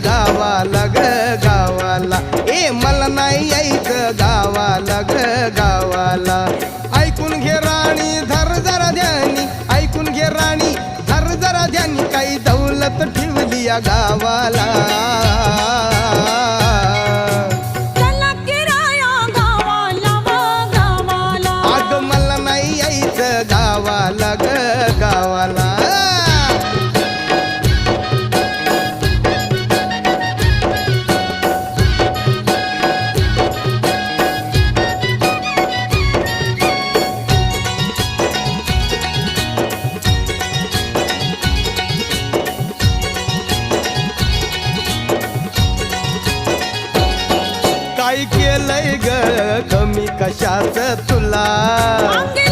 गावाला ग गावाला, ए मला नाही यायचं गावाला ग गावाला. ऐकून घे राणी धर जरा ध्यानी, ऐकून घे राणी धर जरा ध्यानी, काही दौलत ठेवली या गावाला. चला किराया गावाला व गावाला. अग मला नाही यायचं गावाला ग गावाला. काय केलंय ग कमी कशाच तुला. अंगी